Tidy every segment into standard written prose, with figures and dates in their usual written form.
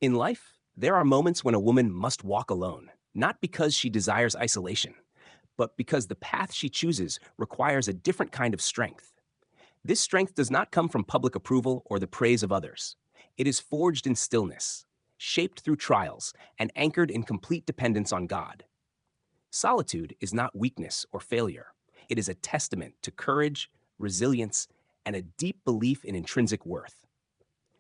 In life, there are moments when a woman must walk alone, not because she desires isolation, but because the path she chooses requires a different kind of strength. This strength does not come from public approval or the praise of others. It is forged in stillness, shaped through trials, and anchored in complete dependence on God. Solitude is not weakness or failure. It is a testament to courage, resilience, and a deep belief in intrinsic worth.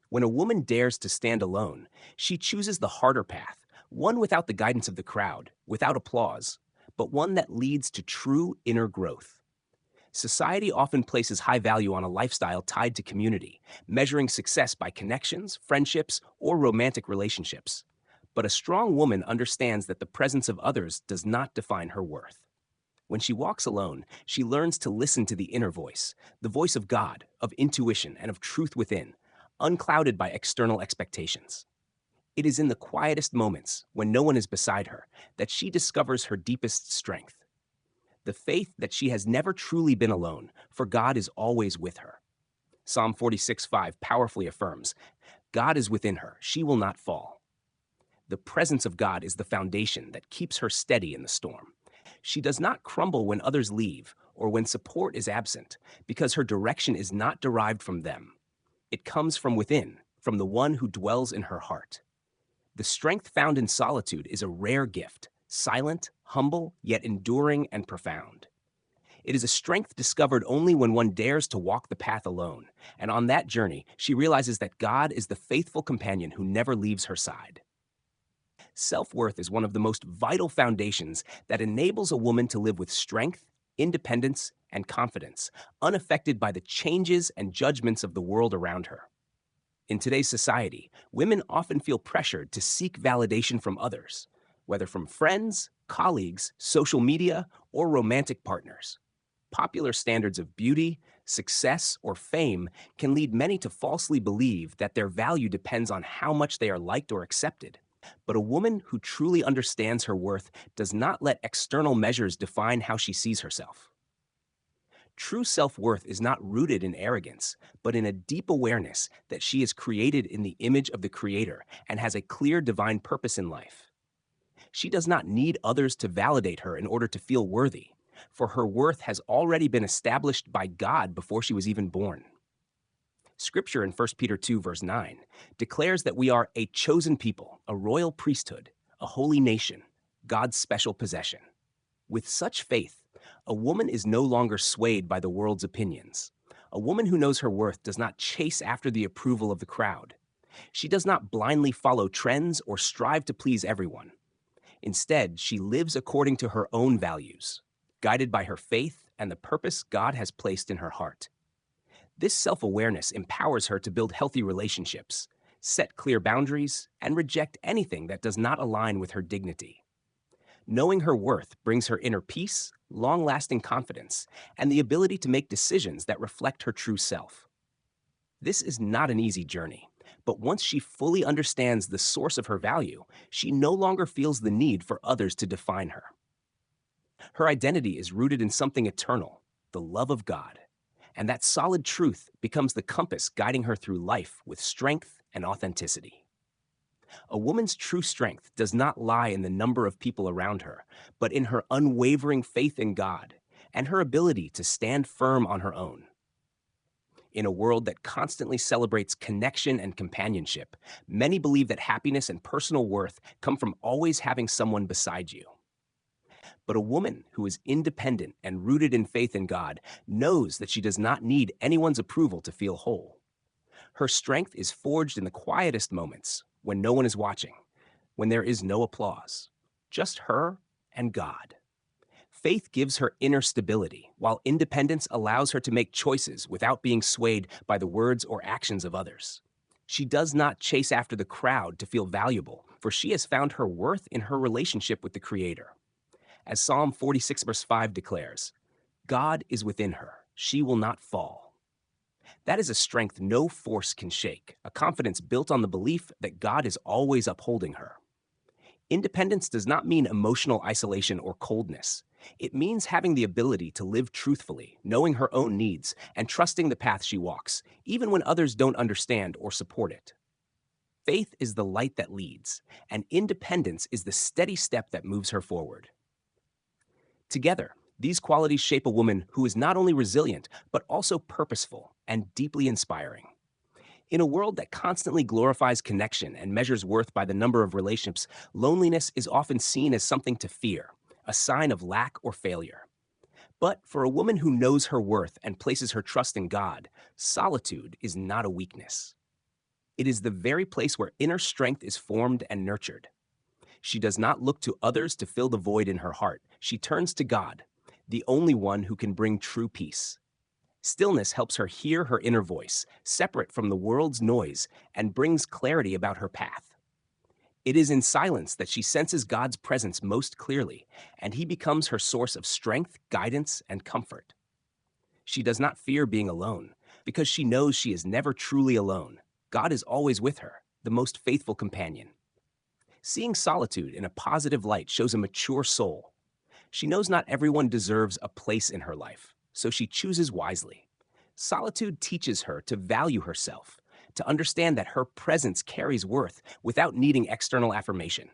When a woman dares to stand alone, she chooses the harder path, one without the guidance of the crowd, without applause, but one that leads to true inner growth. Society often places high value on a lifestyle tied to community, measuring success by connections, friendships, or romantic relationships. But a strong woman understands that the presence of others does not define her worth. When she walks alone, she learns to listen to the inner voice, the voice of God, of intuition, and of truth within, unclouded by external expectations. It is in the quietest moments, when no one is beside her, that she discovers her deepest strength. The faith that she has never truly been alone, for God is always with her. Psalm 46:5 powerfully affirms, God is within her, she will not fall. The presence of God is the foundation that keeps her steady in the storm. She does not crumble when others leave or when support is absent, because her direction is not derived from them. It comes from within, from the one who dwells in her heart. The strength found in solitude is a rare gift, silent, humble, yet enduring and profound. It is a strength discovered only when one dares to walk the path alone, and on that journey, she realizes that God is the faithful companion who never leaves her side. Self-worth is one of the most vital foundations that enables a woman to live with strength, independence, and confidence, unaffected by the changes and judgments of the world around her. In today's society, women often feel pressured to seek validation from others, whether from friends, colleagues, social media, or romantic partners. Popular standards of beauty, success, or fame can lead many to falsely believe that their value depends on how much they are liked or accepted. But a woman who truly understands her worth does not let external measures define how she sees herself. True self-worth is not rooted in arrogance, but in a deep awareness that she is created in the image of the Creator and has a clear divine purpose in life. She does not need others to validate her in order to feel worthy, for her worth has already been established by God before she was even born. Scripture in 1 Peter 2, verse 9, declares that we are a chosen people, a royal priesthood, a holy nation, God's special possession. With such faith, a woman is no longer swayed by the world's opinions. A woman who knows her worth does not chase after the approval of the crowd. She does not blindly follow trends or strive to please everyone. Instead, she lives according to her own values, guided by her faith and the purpose God has placed in her heart. This self-awareness empowers her to build healthy relationships, set clear boundaries, and reject anything that does not align with her dignity. Knowing her worth brings her inner peace, long-lasting confidence, and the ability to make decisions that reflect her true self. This is not an easy journey, but once she fully understands the source of her value, she no longer feels the need for others to define her. Her identity is rooted in something eternal, the love of God, and that solid truth becomes the compass guiding her through life with strength and authenticity. A woman's true strength does not lie in the number of people around her, but in her unwavering faith in God and her ability to stand firm on her own. In a world that constantly celebrates connection and companionship, many believe that happiness and personal worth come from always having someone beside you. But a woman who is independent and rooted in faith in God knows that she does not need anyone's approval to feel whole. Her strength is forged in the quietest moments, when no one is watching, when there is no applause, just her and God. Faith gives her inner stability, while independence allows her to make choices without being swayed by the words or actions of others. She does not chase after the crowd to feel valuable, for she has found her worth in her relationship with the Creator. As Psalm 46 verse 5 declares, God is within her, she will not fall. That is a strength no force can shake, a confidence built on the belief that God is always upholding her. Independence does not mean emotional isolation or coldness. It means having the ability to live truthfully, knowing her own needs, and trusting the path she walks, even when others don't understand or support it. Faith is the light that leads, and independence is the steady step that moves her forward. Together, these qualities shape a woman who is not only resilient, but also purposeful and deeply inspiring. In a world that constantly glorifies connection and measures worth by the number of relationships, loneliness is often seen as something to fear, a sign of lack or failure. But for a woman who knows her worth and places her trust in God, solitude is not a weakness. It is the very place where inner strength is formed and nurtured. She does not look to others to fill the void in her heart. She turns to God, the only one who can bring true peace. Stillness helps her hear her inner voice, separate from the world's noise, and brings clarity about her path. It is in silence that she senses God's presence most clearly, and He becomes her source of strength, guidance, and comfort. She does not fear being alone, because she knows she is never truly alone. God is always with her, the most faithful companion. Seeing solitude in a positive light shows a mature soul. She knows not everyone deserves a place in her life, so she chooses wisely. Solitude teaches her to value herself, to understand that her presence carries worth without needing external affirmation.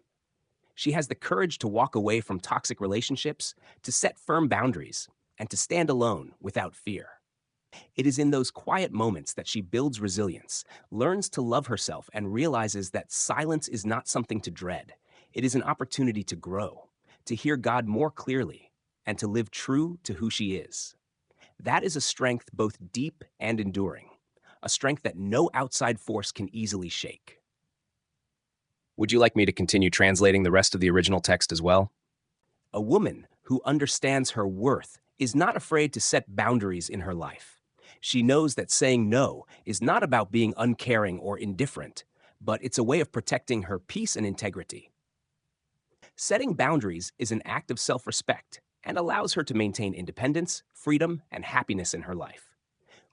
She has the courage to walk away from toxic relationships, to set firm boundaries, and to stand alone without fear. It is in those quiet moments that she builds resilience, learns to love herself, and realizes that silence is not something to dread. It is an opportunity to grow, to hear God more clearly, and to live true to who she is. That is a strength both deep and enduring, a strength that no outside force can easily shake. Would you like me to continue translating the rest of the original text as well? A woman who understands her worth is not afraid to set boundaries in her life. She knows that saying no is not about being uncaring or indifferent, but it's a way of protecting her peace and integrity. Setting boundaries is an act of self-respect and allows her to maintain independence, freedom, and happiness in her life.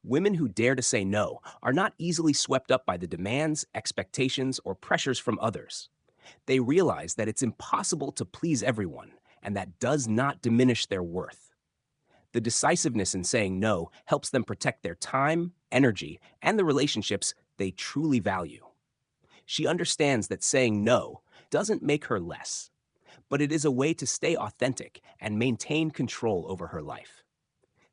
Women who dare to say no are not easily swept up by the demands, expectations, or pressures from others. They realize that it's impossible to please everyone, and that does not diminish their worth. The decisiveness in saying no helps them protect their time, energy, and the relationships they truly value. She understands that saying no doesn't make her less, but it is a way to stay authentic and maintain control over her life.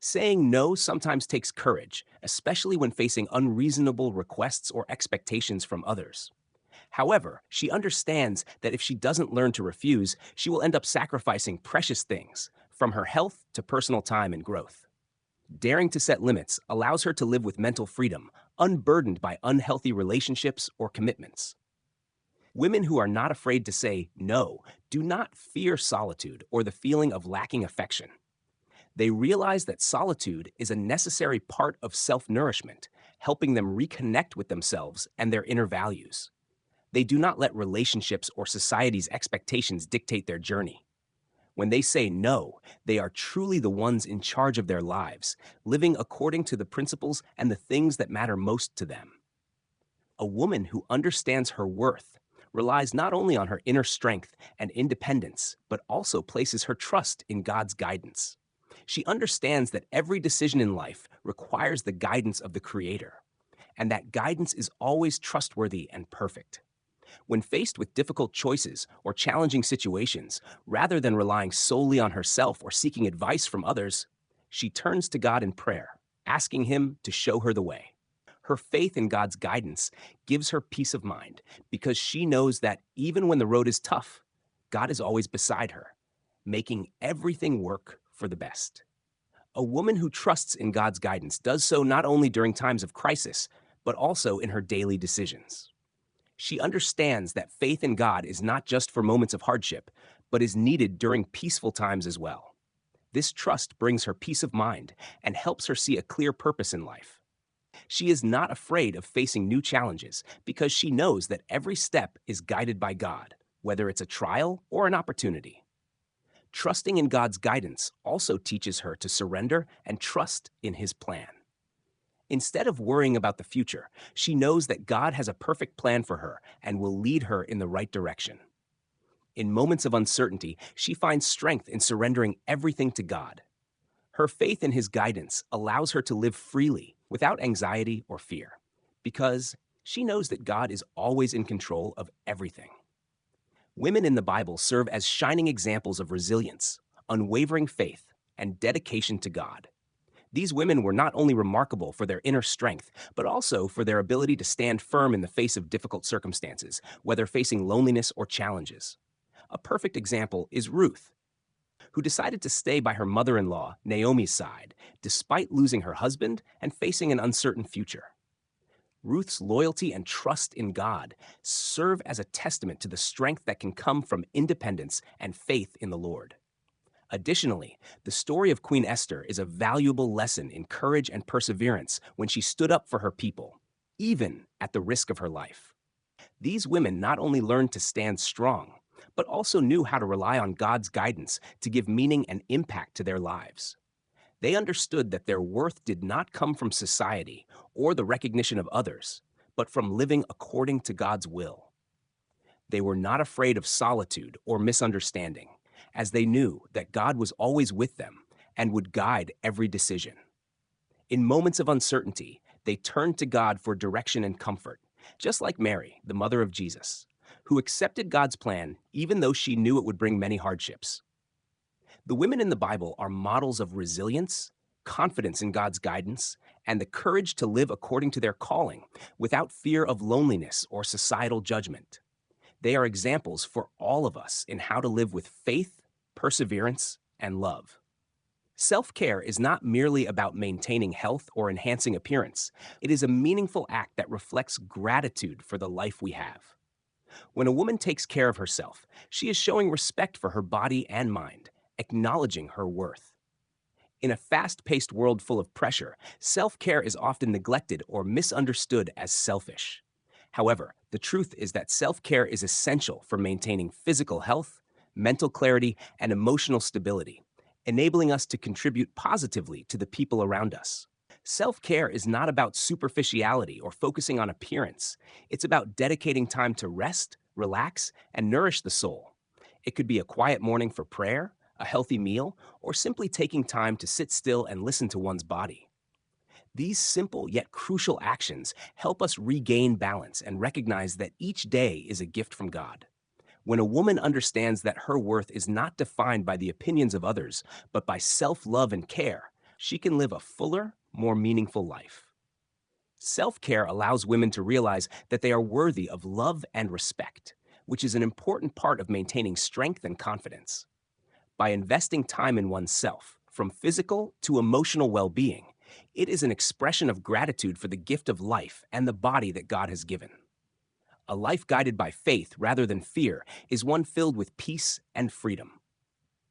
Saying no sometimes takes courage, especially when facing unreasonable requests or expectations from others. However, she understands that if she doesn't learn to refuse, she will end up sacrificing precious things, from her health to personal time and growth. Daring to set limits allows her to live with mental freedom, unburdened by unhealthy relationships or commitments. Women who are not afraid to say no do not fear solitude or the feeling of lacking affection. They realize that solitude is a necessary part of self-nourishment, helping them reconnect with themselves and their inner values. They do not let relationships or society's expectations dictate their journey. When they say no, they are truly the ones in charge of their lives, living according to the principles and the things that matter most to them. A woman who understands her worth relies not only on her inner strength and independence, but also places her trust in God's guidance. She understands that every decision in life requires the guidance of the Creator, and that guidance is always trustworthy and perfect. When faced with difficult choices or challenging situations, rather than relying solely on herself or seeking advice from others, she turns to God in prayer, asking Him to show her the way. Her faith in God's guidance gives her peace of mind because she knows that even when the road is tough, God is always beside her, making everything work for the best. A woman who trusts in God's guidance does so not only during times of crisis, but also in her daily decisions. She understands that faith in God is not just for moments of hardship, but is needed during peaceful times as well. This trust brings her peace of mind and helps her see a clear purpose in life. She is not afraid of facing new challenges because she knows that every step is guided by God, whether it's a trial or an opportunity. Trusting in God's guidance also teaches her to surrender and trust in His plan. Instead of worrying about the future, she knows that God has a perfect plan for her and will lead her in the right direction. In moments of uncertainty, she finds strength in surrendering everything to God. Her faith in His guidance allows her to live freely without anxiety or fear, because She knows that God is always in control of everything. Women in the Bible serve as shining examples of resilience, unwavering faith, and dedication to God. These women were not only remarkable for their inner strength, but also for their ability to stand firm in the face of difficult circumstances, whether facing loneliness or challenges. A perfect example is Ruth, who decided to stay by her mother in law, Naomi's side, despite losing her husband and facing an uncertain future. Ruth's loyalty and trust in God serve as a testament to the strength that can come from independence and faith in the Lord. Additionally, the story of Queen Esther is a valuable lesson in courage and perseverance when she stood up for her people, even at the risk of her life. These women not only learned to stand strong, but also knew how to rely on God's guidance to give meaning and impact to their lives. They understood that their worth did not come from society or the recognition of others, but from living according to God's will. They were not afraid of solitude or misunderstanding, as they knew that God was always with them and would guide every decision. In moments of uncertainty, they turned to God for direction and comfort, just like Mary, the mother of Jesus, who accepted God's plan even though she knew it would bring many hardships. The women in the Bible are models of resilience, confidence in God's guidance, and the courage to live according to their calling without fear of loneliness or societal judgment. They are examples for all of us in how to live with faith, perseverance, and love. Self-care is not merely about maintaining health or enhancing appearance. It is a meaningful act that reflects gratitude for the life we have. When a woman takes care of herself, she is showing respect for her body and mind, acknowledging her worth. In a fast-paced world full of pressure, self-care is often neglected or misunderstood as selfish. However, the truth is that self-care is essential for maintaining physical health, mental clarity, and emotional stability, enabling us to contribute positively to the people around us. Self-care is not about superficiality or focusing on appearance. It's about dedicating time to rest, relax, and nourish the soul. It could be a quiet morning for prayer, a healthy meal, or simply taking time to sit still and listen to one's body. These simple yet crucial actions help us regain balance and recognize that each day is a gift from God. When a woman understands that her worth is not defined by the opinions of others, but by self-love and care, she can live a fuller, more meaningful life. Self-care allows women to realize that they are worthy of love and respect, which is an important part of maintaining strength and confidence. By investing time in oneself, from physical to emotional well-being, it is an expression of gratitude for the gift of life and the body that God has given. A life guided by faith rather than fear is one filled with peace and freedom.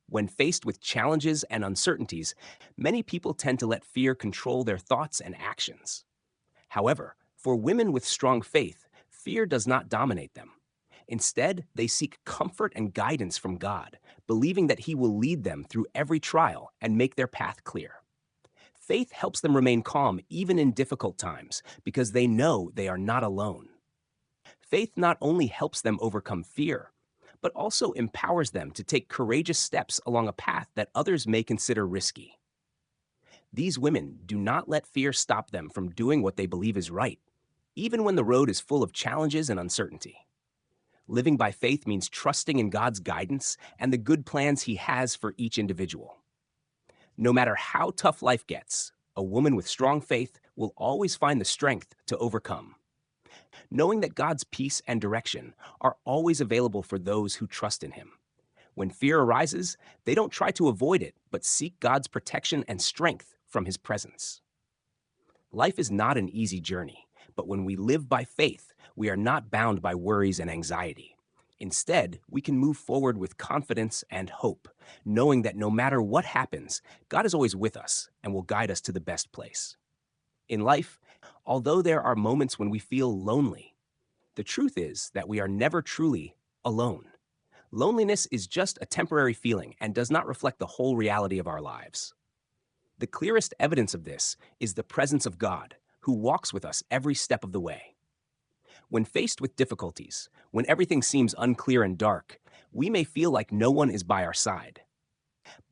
When faced with challenges and uncertainties, many people tend to let fear control their thoughts and actions. However, for women with strong faith, fear does not dominate them. Instead, they seek comfort and guidance from God, believing that He will lead them through every trial and make their path clear. Faith helps them remain calm even in difficult times because they know they are not alone. Faith not only helps them overcome fear, but also empowers them to take courageous steps along a path that others may consider risky. These women do not let fear stop them from doing what they believe is right, even when the road is full of challenges and uncertainty. Living by faith means trusting in God's guidance and the good plans He has for each individual. No matter how tough life gets, a woman with strong faith will always find the strength to overcome. Knowing that God's peace and direction are always available for those who trust in Him. When fear arises, they don't try to avoid it, but seek God's protection and strength from His presence. Life is not an easy journey, but when we live by faith, we are not bound by worries and anxiety. Instead, we can move forward with confidence and hope, knowing that no matter what happens, God is always with us and will guide us to the best place. In life, although there are moments when we feel lonely, the truth is that we are never truly alone. Loneliness is just a temporary feeling and does not reflect the whole reality of our lives. The clearest evidence of this is the presence of God, who walks with us every step of the way. When faced with difficulties, when everything seems unclear and dark, we may feel like no one is by our side.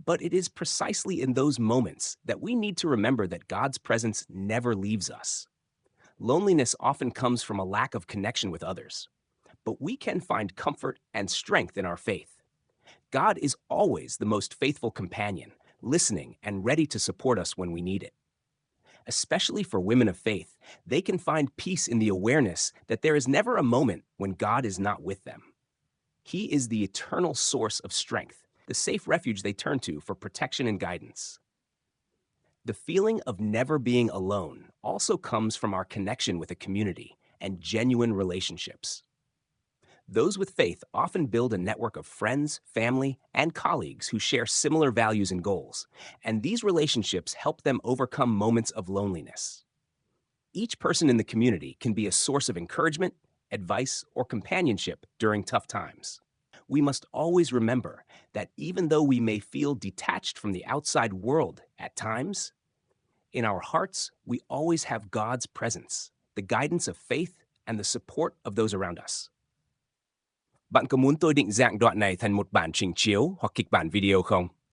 But it is precisely in those moments that we need to remember that God's presence never leaves us. Loneliness often comes from a lack of connection with others, but we can find comfort and strength in our faith. God is always the most faithful companion, listening and ready to support us when we need it. Especially for women of faith, they can find peace in the awareness that there is never a moment when God is not with them. He is the eternal source of strength, the safe refuge they turn to for protection and guidance. The feeling of never being alone also comes from our connection with a community and genuine relationships. Those with faith often build a network of friends, family, and colleagues who share similar values and goals, and these relationships help them overcome moments of loneliness. Each person in the community can be a source of encouragement, advice, or companionship during tough times. We must always remember that even though we may feel detached from the outside world at times, in our hearts, we always have God's presence, the guidance of faith, and the support of those around us. Bạn có muốn tôi định dạng đoạn này thành một bản trình chiếu hoặc kịch bản video không?